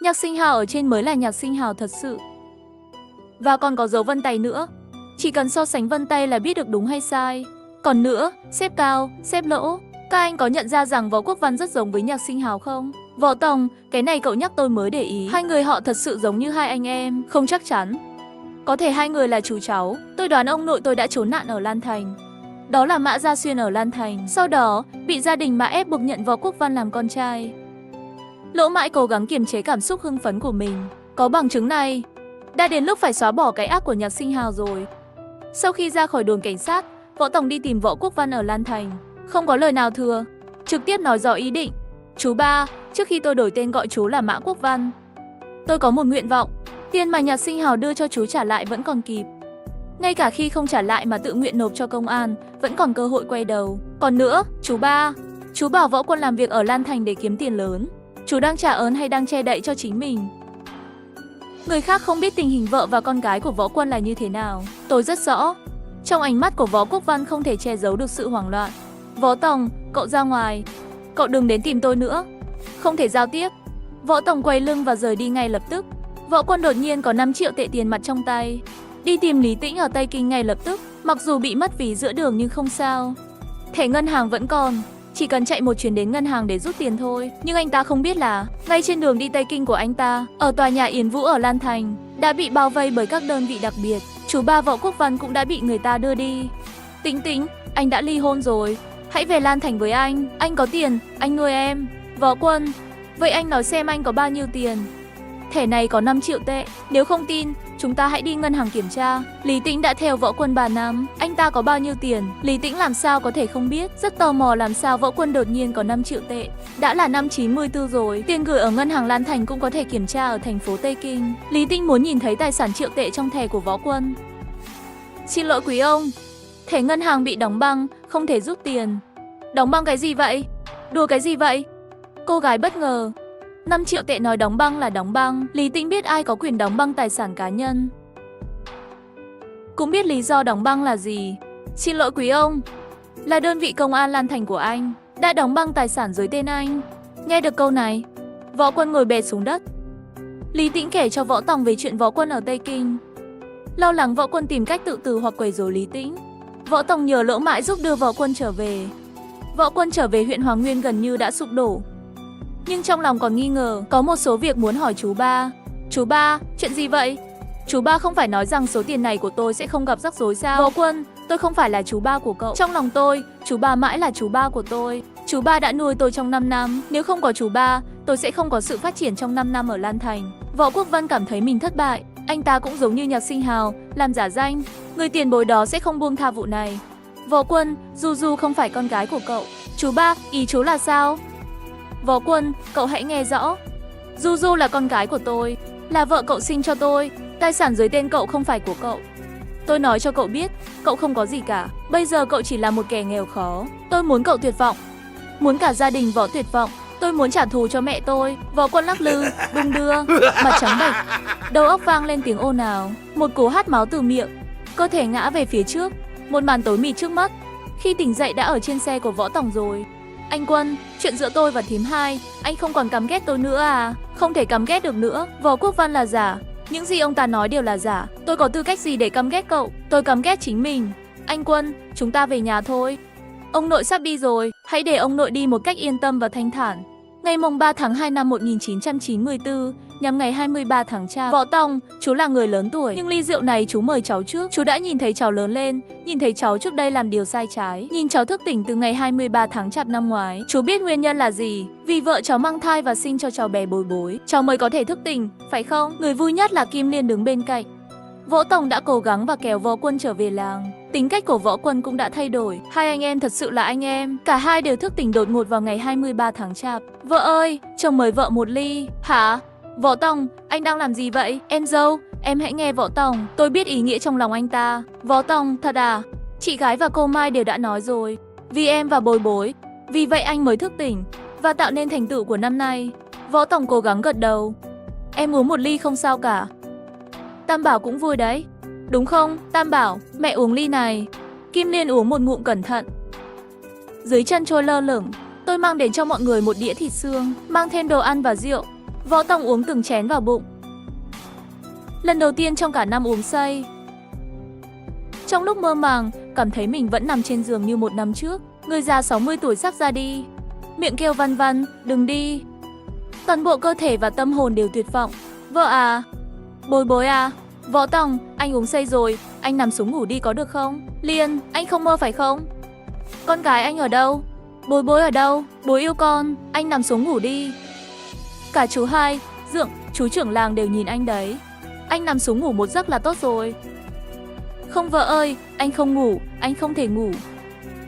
Nhạc Sinh Hào ở trên mới là Nhạc Sinh Hào thật sự. Và còn có dấu vân tay nữa. Chỉ cần so sánh vân tay là biết được đúng hay sai. Còn nữa, xếp cao, xếp lỗ. Các anh có nhận ra rằng Võ Quốc Văn rất giống với Nhạc Sinh Hào không? Võ Tòng, cái này cậu nhắc tôi mới để ý. Hai người họ thật sự giống như hai anh em, không chắc chắn. Có thể hai người là chú cháu. Tôi đoán ông nội tôi đã trốn nạn ở Lan Thành. Đó là Mã Gia Xuyên ở Lan Thành. Sau đó, bị gia đình Mã ép buộc nhận Võ Quốc Văn làm con trai. Lỗ mãi cố gắng kiềm chế cảm xúc hưng phấn của mình. Có bằng chứng này. Đã đến lúc phải xóa bỏ cái ác của Nhạc Sinh Hào rồi. Sau khi ra khỏi đồn cảnh sát, Võ Tòng đi tìm Võ Quốc Văn ở Lan Thành. Không có lời nào thừa, trực tiếp nói rõ ý định. Chú ba, trước khi tôi đổi tên gọi chú là Mã Quốc Văn. Tôi có một nguyện vọng, tiền mà Nhạc Sinh Hào đưa cho chú trả lại vẫn còn kịp. Ngay cả khi không trả lại mà tự nguyện nộp cho công an, vẫn còn cơ hội quay đầu. Còn nữa, chú ba, chú bảo Võ Quân làm việc ở Lan Thành để kiếm tiền lớn. Chú đang trả ơn hay đang che đậy cho chính mình? Người khác không biết tình hình vợ và con gái của Võ Quân là như thế nào. Tôi rất rõ. Trong ánh mắt của Võ Quốc Văn không thể che giấu được sự hoảng loạn. Võ Tòng, cậu ra ngoài. Cậu đừng đến tìm tôi nữa. Không thể giao tiếp. Võ Tòng quay lưng và rời đi ngay lập tức. Võ Quân đột nhiên có 5 triệu tệ tiền mặt trong tay. Đi tìm Lý Tĩnh ở Tây Kinh ngay lập tức. Mặc dù bị mất ví giữa đường nhưng không sao. Thẻ ngân hàng vẫn còn. Chỉ cần chạy một chuyến đến ngân hàng để rút tiền thôi. Nhưng anh ta không biết là ngay trên đường đi Tây Kinh của anh ta, ở tòa nhà Yến Vũ ở Lan Thành, đã bị bao vây bởi các đơn vị đặc biệt. Chú ba Võ Quốc Văn cũng đã bị người ta đưa đi. Tĩnh Tĩnh, anh đã ly hôn rồi. Hãy về Lan Thành với anh có tiền, anh nuôi em. Võ Quân, vậy anh nói xem anh có bao nhiêu tiền? Thẻ này có 5 triệu tệ, nếu không tin, chúng ta hãy đi ngân hàng kiểm tra. Lý Tĩnh đã theo Võ Quân 3 năm, anh ta có bao nhiêu tiền? Lý Tĩnh làm sao có thể không biết, rất tò mò làm sao Võ Quân đột nhiên có 5 triệu tệ. Đã là năm 94 rồi, tiền gửi ở ngân hàng Lan Thành cũng có thể kiểm tra ở thành phố Tây Kinh. Lý Tĩnh muốn nhìn thấy tài sản triệu tệ trong thẻ của Võ Quân. Xin lỗi quý ông, thẻ ngân hàng bị đóng băng, không thể rút tiền. Đóng băng cái gì vậy? Đùa cái gì vậy? Cô gái bất ngờ. 5 triệu tệ nói đóng băng là đóng băng. Lý Tĩnh biết ai có quyền đóng băng tài sản cá nhân. Cũng biết lý do đóng băng là gì. Xin lỗi quý ông, là đơn vị công an Lan Thành của anh đã đóng băng tài sản dưới tên anh. Nghe được câu này, Võ Quân ngồi bệt xuống đất. Lý Tĩnh kể cho Võ Tòng về chuyện Võ Quân ở Tây Kinh. Lo lắng Võ Quân tìm cách tự tử hoặc quấy rối Lý Tĩnh, Võ Tòng nhờ Lỗ Mãi giúp đưa Võ Quân trở về. Võ Quân trở về huyện Hoàng Nguyên gần như đã sụp đổ. Nhưng trong lòng còn nghi ngờ, có một số việc muốn hỏi chú ba. Chú ba, chuyện gì vậy? Chú ba không phải nói rằng số tiền này của tôi sẽ không gặp rắc rối sao? Võ Quân, tôi không phải là chú ba của cậu. Trong lòng tôi, chú ba mãi là chú ba của tôi. Chú ba đã nuôi tôi trong 5 năm. Nếu không có chú ba, tôi sẽ không có sự phát triển trong 5 năm ở Lan Thành. Võ Quốc Văn cảm thấy mình thất bại. Anh ta cũng giống như Nhạc Sinh Hào, làm giả danh. Người tiền bối đó sẽ không buông tha vụ này. Võ Quân, Du không phải con gái của cậu. Chú ba, ý chú là sao? Võ Quân, cậu hãy nghe rõ. Du là con gái của tôi, là vợ cậu sinh cho tôi. Tài sản dưới tên cậu không phải của cậu. Tôi nói cho cậu biết, cậu không có gì cả. Bây giờ cậu chỉ là một kẻ nghèo khó. Tôi muốn cậu tuyệt vọng. Muốn cả gia đình Võ tuyệt vọng. Tôi muốn trả thù cho mẹ tôi. Võ Quân lắc lư, đung đưa, mặt trắng bệch. Đầu óc vang lên tiếng ồn ào. Một cú hắt máu từ miệng. Cơ thể ngã về phía trước. Một màn tối mịt trước mắt. Khi tỉnh dậy đã ở trên xe của Võ Tòng rồi. Anh Quân, chuyện giữa tôi và thím hai, anh không còn căm ghét tôi nữa à? Không thể căm ghét được nữa. Võ Quốc Văn là giả. Những gì ông ta nói đều là giả. Tôi có tư cách gì để căm ghét cậu? Tôi căm ghét chính mình. Anh Quân, chúng ta về nhà thôi. Ông nội sắp đi rồi. Hãy để ông nội đi một cách yên tâm và thanh thản. Ngày mùng 3 tháng 2 năm 1994, nhằm ngày 23 tháng Chạp. Võ Tòng, chú là người lớn tuổi, nhưng ly rượu này chú mời cháu trước. Chú đã nhìn thấy cháu lớn lên, nhìn thấy cháu trước đây làm điều sai trái. Nhìn cháu thức tỉnh từ ngày 23 tháng Chạp năm ngoái. Chú biết nguyên nhân là gì? Vì vợ cháu mang thai và sinh cho cháu bé Bối Bối. Cháu mới có thể thức tỉnh, phải không? Người vui nhất là Kim Liên đứng bên cạnh. Võ Tòng đã cố gắng và kéo Võ Quân trở về làng. Tính cách của Võ Quân cũng đã thay đổi. Hai anh em thật sự là anh em. Cả hai đều thức tỉnh đột ngột vào ngày 23 tháng Chạp. Vợ ơi, chồng mời vợ một ly. Hả? Võ Tòng, anh đang làm gì vậy? Em dâu, em hãy nghe Võ Tòng. Tôi biết ý nghĩa trong lòng anh ta. Võ Tòng, thật à? Chị gái và cô Mai đều đã nói rồi. Vì em và Bối Bối. Vì vậy anh mới thức tỉnh và tạo nên thành tựu của năm nay. Võ Tòng cố gắng gật đầu. Em uống một ly không sao cả. Tam Bảo cũng vui đấy. Đúng không, Tam Bảo, mẹ uống ly này. Kim Liên uống một ngụm cẩn thận. Dưới chân trôi lơ lửng. Tôi mang đến cho mọi người một đĩa thịt xương, mang thêm đồ ăn và rượu. Võ Tòng uống từng chén vào bụng. Lần đầu tiên trong cả năm uống say. Trong lúc mơ màng, cảm thấy mình vẫn nằm trên giường như một năm trước. Người già 60 tuổi sắp ra đi. Miệng kêu văn văn, đừng đi. Toàn bộ cơ thể và tâm hồn đều tuyệt vọng. Vợ à? Bối bối à? Võ Tòng, anh uống say rồi, anh nằm xuống ngủ đi có được không? Liên, anh không mơ phải không? Con gái anh ở đâu? Bối bối ở đâu? Bối yêu con, anh nằm xuống ngủ đi. Cả chú Hai, Dượng, chú trưởng làng đều nhìn anh đấy. Anh nằm xuống ngủ một giấc là tốt rồi. Không vợ ơi, anh không ngủ, anh không thể ngủ.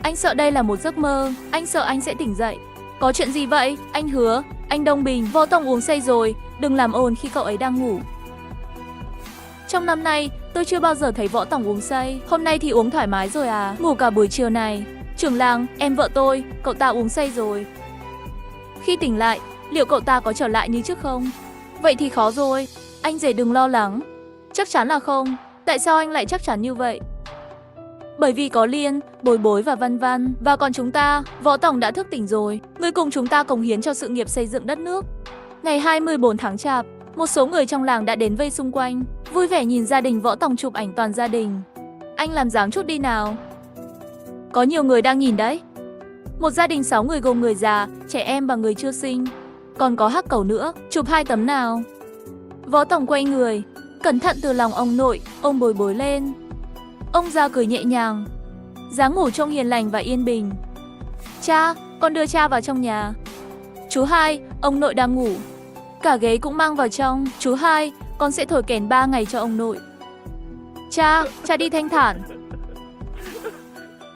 Anh sợ đây là một giấc mơ, anh sợ anh sẽ tỉnh dậy. Có chuyện gì vậy? Anh hứa, anh Đông Bình, Võ Tòng uống say rồi, đừng làm ồn khi cậu ấy đang ngủ. Trong năm nay, tôi chưa bao giờ thấy Võ Tòng uống say, hôm nay thì uống thoải mái rồi à, ngủ cả buổi chiều này. Trưởng làng, em vợ tôi, cậu ta uống say rồi. Khi tỉnh lại, liệu cậu ta có trở lại như trước không? Vậy thì khó rồi, anh rể đừng lo lắng. Chắc chắn là không, tại sao anh lại chắc chắn như vậy? Bởi vì có Liên, Bối Bối và Văn Văn, và còn chúng ta, Võ Tòng đã thức tỉnh rồi. Người cùng chúng ta cống hiến cho sự nghiệp xây dựng đất nước. Ngày 24 tháng Chạp, một số người trong làng đã đến vây xung quanh, vui vẻ nhìn gia đình Võ Tòng chụp ảnh toàn gia đình. Anh làm dáng chút đi nào. Có nhiều người đang nhìn đấy. Một gia đình 6 người gồm người già, trẻ em và người chưa sinh. Còn có Hắc Cẩu nữa, chụp 2 tấm nào. Võ Tòng quay người, cẩn thận từ lòng ông nội, ôm Bối Bối lên. Ông già cười nhẹ nhàng, dáng ngủ trông hiền lành và yên bình. Cha, con đưa cha vào trong nhà. Chú Hai, ông nội đang ngủ. Cả ghế cũng mang vào trong. Chú Hai, con sẽ thổi kèn 3 ngày cho ông nội. Cha đi thanh thản.